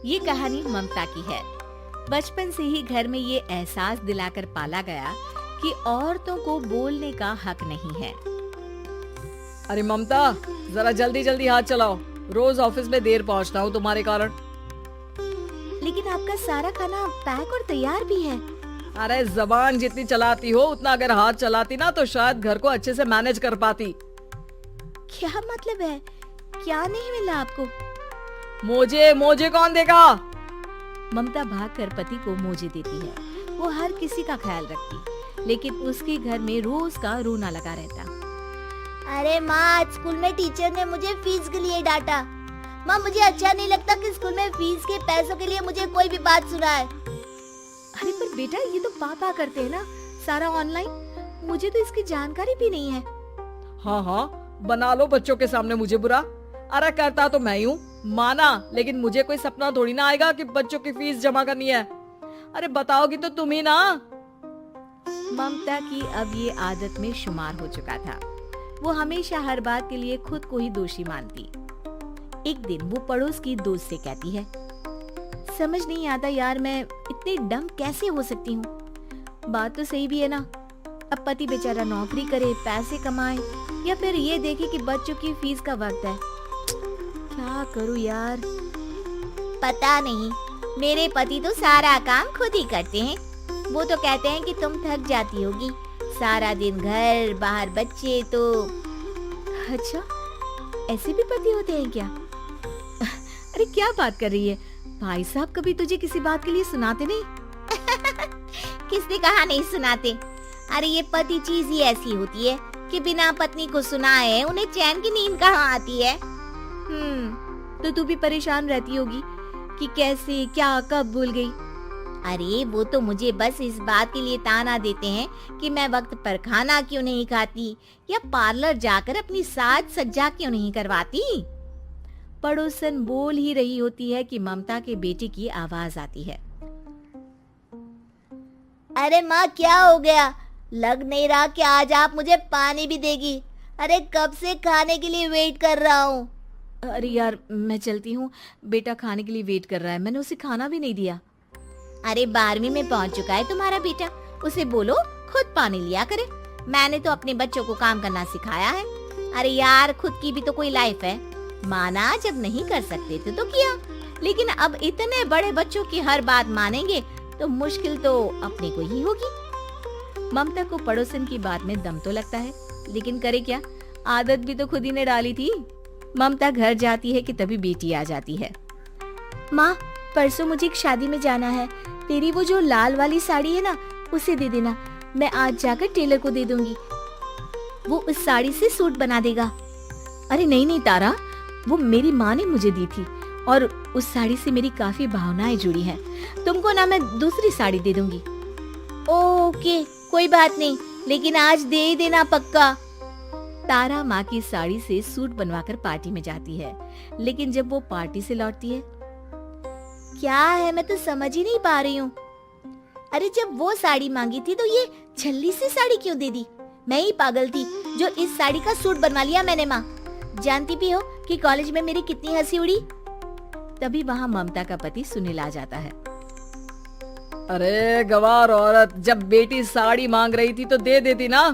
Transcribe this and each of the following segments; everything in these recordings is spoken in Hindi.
ये कहानी ममता की है। बचपन से ही घर में ये एहसास दिलाकर पाला गया कि औरतों को बोलने का हक नहीं है। अरे ममता, जरा जल्दी जल्दी हाथ चलाओ, रोज ऑफिस में देर पहुंचता हूँ तुम्हारे कारण। लेकिन आपका सारा खाना पैक और तैयार भी है। अरे जबान जितनी चलाती हो उतना अगर हाथ चलाती ना तो शायद घर को अच्छे से मैनेज कर पाती। क्या मतलब है? क्या नहीं मिला आपको? मोजे कौन देगा? ममता भागकर पति को मोजे देती है। वो हर किसी का ख्याल रखती, लेकिन उसके घर में रोज का रोना लगा रहता। अरे माँ, आज स्कूल में टीचर ने मुझे फीस के लिए डांटा। माँ, मुझे अच्छा नहीं लगता कि स्कूल में फीस के पैसों के लिए मुझे कोई भी बात सुनाए। अरे पर बेटा, ये तो पापा करते हैं ना, सारा ऑनलाइन। मुझे तो इसकी जानकारी भी नहीं है। हाँ, बना लो बच्चों के सामने मुझे बुरा। अरे करता तो मैं ही हूँ, माना, लेकिन मुझे कोई सपना थोड़ी ना आएगा कि बच्चों की फीस जमा करनी है। अरे बताओगी तो तुम ही ना। ममता की अब ये आदत में शुमार हो चुका था। वो हमेशा हर बात के लिए खुद को ही दोषी मानती। एक दिन वो पड़ोस की दोस्त से कहती है, समझ नहीं आता यार, मैं इतनी डम कैसे हो सकती हूँ। बात तो सही भी है ना। अब पति बेचारा नौकरी करे, पैसे कमाए, या फिर ये देखे कि बच्चों की फीस का वक्त है। क्या करूँ यार। पता नहीं, मेरे पति तो सारा काम खुद ही करते हैं। वो तो कहते हैं कि तुम थक जाती होगी, सारा दिन घर बाहर बच्चे। तो अच्छा, ऐसे भी पति होते हैं क्या? अरे क्या बात कर रही है? भाई साहब कभी तुझे किसी बात के लिए सुनाते नहीं? किसने कहा नहीं सुनाते? अरे ये पति चीज ही ऐसी होती है कि बिना पत्नी को सुनाए उन्हें चैन की नींद कहाँ आती है। तो तू भी परेशान रहती होगी कि कैसे, क्या, कब भूल गई। अरे वो तो मुझे बस इस बात के लिए ताना देते हैं कि मैं वक्त पर खाना क्यों नहीं खाती या पार्लर जाकर अपनी साज सज्जा क्यों नहीं करवाती। पड़ोसन बोल ही रही होती है कि ममता के बेटे की आवाज आती है। अरे माँ, क्या हो गया? लग नहीं रहा कि आज आप मुझे पानी भी देगी। अरे कब से खाने के लिए वेट कर रहा हूँ। अरे यार, मैं चलती हूँ, बेटा खाने के लिए वेट कर रहा है। मैंने उसे खाना भी नहीं दिया। अरे 12वीं में पहुँच चुका है तुम्हारा बेटा, उसे बोलो खुद पानी लिया करे। मैंने तो अपने बच्चों को काम करना सिखाया है। अरे यार, खुद की भी तो कोई लाइफ है। माना जब नहीं कर सकते थे तो किया, लेकिन अब इतने बड़े बच्चों की हर बात मानेंगे तो मुश्किल तो अपने को ही होगी। ममता को पड़ोसन की बात में दम तो लगता है, लेकिन करे क्या, आदत भी तो खुद ही ने डाली थी। ममता घर जाती है कि तभी बेटी आ जाती है। माँ, परसों मुझे एक शादी में जाना है। तेरी वो जो लाल वाली साड़ी है ना, उसे दे देना। मैं आज जाकर टेलर को दे दूंगी, वो उस साड़ी से सूट बना देगा। अरे नहीं नहीं तारा, वो मेरी माँ ने मुझे दी थी और उस साड़ी से मेरी काफी भावनाएं जुड़ी हैं। तुमको ना मैं दूसरी साड़ी दे दूंगी। ओके, कोई बात नहीं, लेकिन आज दे ही देना पक्का। तारा माँ की साड़ी से सूट बनवाकर पार्टी में जाती है, लेकिन जब वो पार्टी से लौटती है, क्या है, मैं तो समझ ही नहीं पा रही हूँ। अरे जब वो साड़ी मांगी थी तो ये छल्ली से साड़ी क्यों दे दी? मैं ही पागल थी जो इस साड़ी का सूट बनवा लिया मैंने। माँ, जानती भी हो कि कॉलेज में मेरी कितनी हंसी उड़ी। तभी वहाँ ममता का पति सुनील आ जाता है। अरे गवार औरत, जब बेटी साड़ी मांग रही थी तो दे देती ना।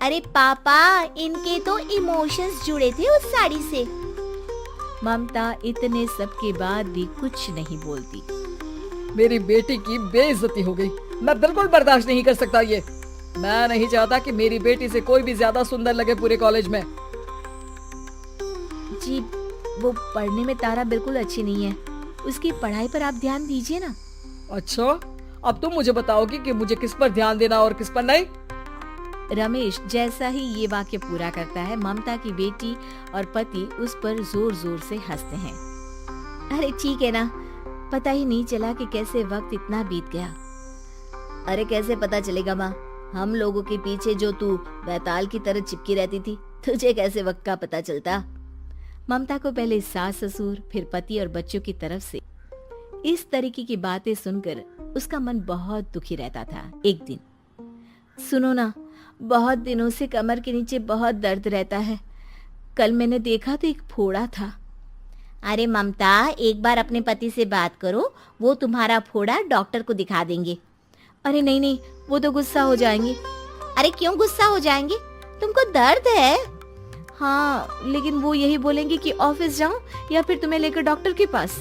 अरे पापा, इनके तो इमोशंस जुड़े थे उस साड़ी से। ममता इतने सब के बाद भी कुछ नहीं बोलती। मेरी बेटी की बेइज्जती हो गई। मैं बिल्कुल बर्दाश्त नहीं कर सकता ये। मैं नहीं चाहता कि मेरी बेटी से कोई भी ज्यादा सुंदर लगे पूरे कॉलेज में। जी, वो पढ़ने में तारा बिल्कुल अच्छी नहीं है, उसकी पढ़ाई पर आप ध्यान दीजिए ना। अच्छा, अब तुम मुझे बताओगी कि मुझे किस पर ध्यान देना और किस पर नहीं। रमेश जैसा ही ये वाक्य पूरा करता है, ममता की बेटी और पति उस पर जोर जोर से हंसते हैं। अरे ठीक है ना, पता ही नहीं चला कि कैसे वक्त इतना बीत गया। अरे कैसे पता चलेगा माँ, हम लोगों के पीछे जो तू बैताल की तरह चिपकी रहती थी, तुझे कैसे वक्त का पता चलता। ममता को पहले सास ससुर, फिर पति और बच्चों की तरफ से इस तरीके की बातें सुनकर उसका मन बहुत दुखी रहता था। एक दिन, सुनो ना, बहुत दिनों से कमर के नीचे बहुत दर्द रहता है। कल मैंने देखा तो एक फोड़ा था। अरे ममता, एक बार अपने पति से बात करो, वो तुम्हारा फोड़ा डॉक्टर को दिखा देंगे। अरे नहीं नहीं, वो तो गुस्सा हो जाएंगे। अरे क्यों गुस्सा हो जाएंगे? तुमको दर्द है? हाँ, लेकिन वो यही बोलेंगे कि ऑफिस जाऊं या फिर तुम्हें लेकर डॉक्टर के पास।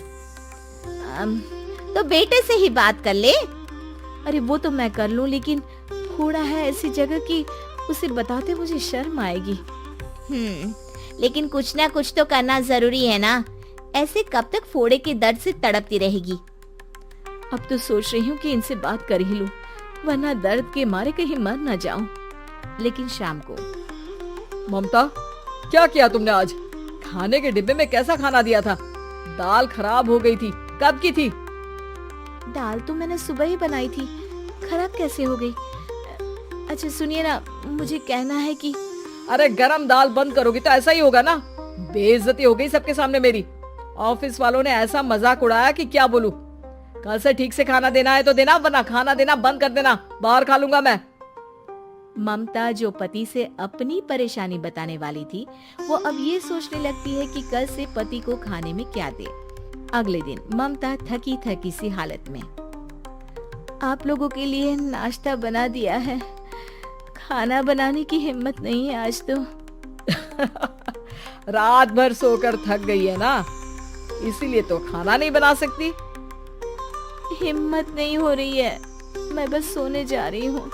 तो बेटे से ही बात कर ले। अरे वो तो मैं कर लूं, लेकिन फोड़ा है ऐसी जगह कि उसे बताते मुझे शर्म आएगी। लेकिन कुछ ना कुछ तो करना जरूरी है ना। ऐसे कब तक फोड़े के दर्द से तड़पती रहेगी? अब तो सोच रही हूँ कि इनसे बात कर ही लूं, वरना दर्द के मारे कहीं मर न जाऊं। लेकिन शाम को, ममता, क्या किया तुमने आज? खाने के डिब्बे में कैसा खाना दिया था? दाल खराब हो गई थी। कब की थी? दाल तो मैंने सुबह ही बनाई थी, खराब कैसे हो गई? अच्छा सुनिए ना, मुझे कहना है कि अरे गरम दाल बंद करोगी तो ऐसा ही होगा ना। बेइज्जती हो गई सबके सामने मेरी। ऑफिस वालों ने ऐसा मजाक उड़ाया कि क्या बोलूं। कल से ठीक से खाना देना है तो देना, वरना खाना देना बंद कर देना। बाहर खा लूंगा मैं। ममता, जो पति से अपनी परेशानी बताने वाली थी, वो अब ये सोचने लगती है कि कल से पति को खाने में क्या दे। अगले दिन ममता थकी थकी सी हालत में, आप लोगों के लिए नाश्ता बना दिया है, खाना बनाने की हिम्मत नहीं है आज तो। रात भर सोकर थक गई है ना, इसीलिए तो खाना नहीं बना सकती। हिम्मत नहीं हो रही है, मैं बस सोने जा रही हूँ।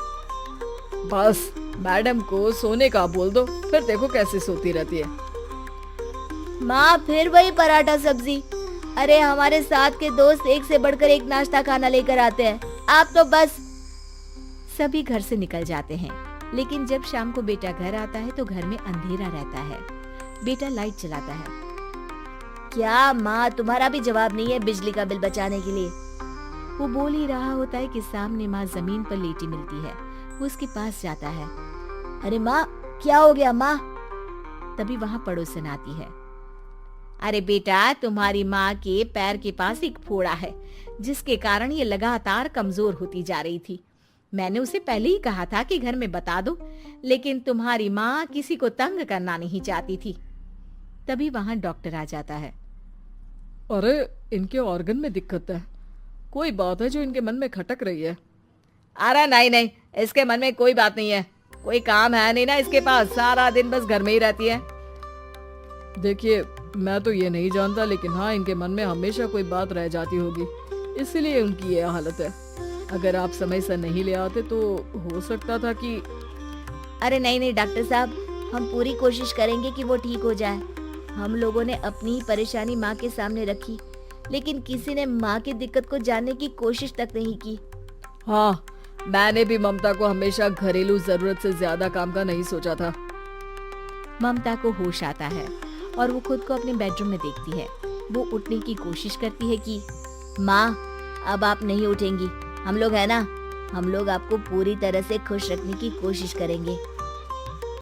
बस मैडम को सोने का बोल दो, फिर देखो कैसे सोती रहती है। माँ, फिर वही पराठा सब्जी। अरे हमारे साथ के दोस्त एक से बढ़कर एक नाश्ता खाना लेकर आते हैं, आप तो बस। सभी घर से निकल जाते हैं, लेकिन जब शाम को बेटा घर आता है तो घर में अंधेरा रहता है। बेटा लाइट चलाता है। क्या माँ, तुम्हारा भी जवाब नहीं है बिजली का बिल बचाने के लिए? वो बोल ही रहा होता है कि सामने माँ जमीन पर लेटी मिलती है। वो उसके पास जाता है। अरे माँ, क्या हो गया माँ? तभी वहाँ पड़ोसन आती है। अरे बेटा, तुम्हारी माँ के पैर के पास एक फोड़ा है, जिसके कारण ये लगातार कमजोर होती जा रही थी। मैंने उसे पहले ही कहा था कि घर में बता दो, लेकिन तुम्हारी माँ किसी को तंग करना नहीं चाहती थी। तभी वहाँ डॉक्टर आ जाता है। अरे इनके ऑर्गन में दिक्कत है, कोई बात है जो इनके मन में खटक रही है। अरे नहीं नहीं, इसके मन में कोई बात नहीं है, कोई काम है नहीं ना इसके पास, सारा दिन बस घर में ही रहती है। देखिए, मैं तो ये नहीं जानता, लेकिन हाँ, इनके मन में हमेशा कोई बात रह जाती होगी, इसीलिए उनकी ये हालत है। अगर आप समय से नहीं ले आते तो हो सकता था कि। अरे नहीं नहीं डॉक्टर साहब, हम पूरी कोशिश करेंगे कि वो ठीक हो जाए। हम लोगों ने अपनी ही परेशानी माँ के सामने रखी, लेकिन किसी ने माँ की दिक्कत को जानने की कोशिश तक नहीं की। हाँ, मैंने भी ममता को हमेशा घरेलू जरूरत से ज्यादा काम का नहीं सोचा था। ममता को होश आता है और वो खुद को अपने बेडरूम में देखती है। वो उठने की कोशिश करती है कि माँ, अब आप नहीं उठेंगी, हम लोग है ना, हम लोग आपको पूरी तरह से खुश रखने की कोशिश करेंगे।